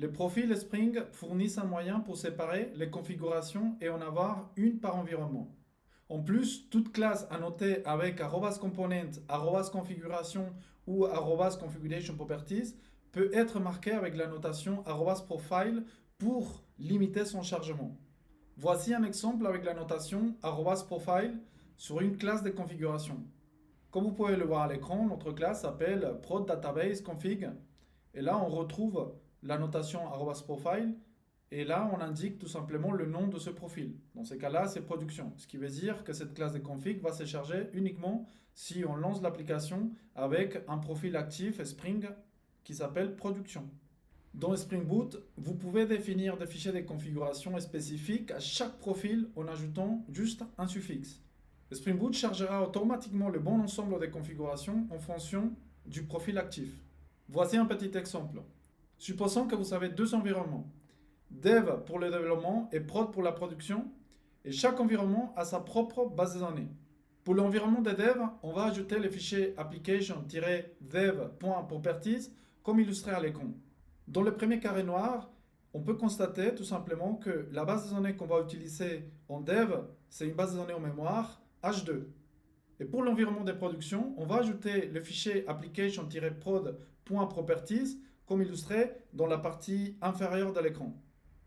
Les profils Spring fournissent un moyen pour séparer les configurations et en avoir une par environnement. En plus, toute classe annotée avec @component, @configuration ou @configuration properties peut être marquée avec la notation @profile pour limiter son chargement. Voici un exemple avec la notation @profile sur une classe de configuration. Comme vous pouvez le voir à l'écran, notre classe s'appelle prod database config. Et là, on retrouve la notation @profile. Et là, on indique tout simplement le nom de ce profil. Dans ces cas-là, c'est production. Ce qui veut dire que cette classe de config va se charger uniquement si on lance l'application avec un profil actif Spring qui s'appelle production. Dans Spring Boot, vous pouvez définir des fichiers de configuration spécifiques à chaque profil en ajoutant juste un suffixe. Spring Boot chargera automatiquement le bon ensemble de configurations en fonction du profil actif. Voici un petit exemple. Supposons que vous avez deux environnements, dev pour le développement et prod pour la production, et chaque environnement a sa propre base de données. Pour l'environnement de dev, on va ajouter le fichier application-dev.properties comme illustré à l'écran. Dans le premier carré noir, on peut constater tout simplement que la base de données qu'on va utiliser en dev, c'est une base de données en mémoire H2. Et pour l'environnement de production, on va ajouter le fichier application-prod.properties comme illustré dans la partie inférieure de l'écran.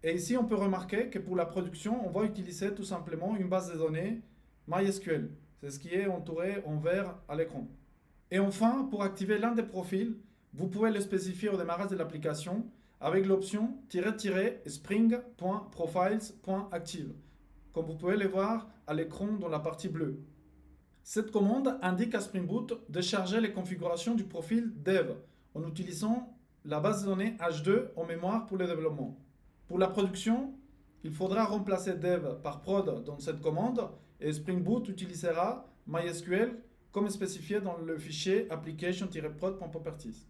Et ici, on peut remarquer que pour la production, on va utiliser tout simplement une base de données MySQL. C'est ce qui est entouré en vert à l'écran. Et enfin, pour activer l'un des profils, vous pouvez le spécifier au démarrage de l'application avec l'option "-spring.profiles.active", comme vous pouvez le voir à l'écran dans la partie bleue. Cette commande indique à Spring Boot de charger les configurations du profil dev en utilisant la base de données H2 en mémoire pour le développement. Pour la production, il faudra remplacer dev par prod dans cette commande et Spring Boot utilisera MySQL comme spécifié dans le fichier application-prod.properties.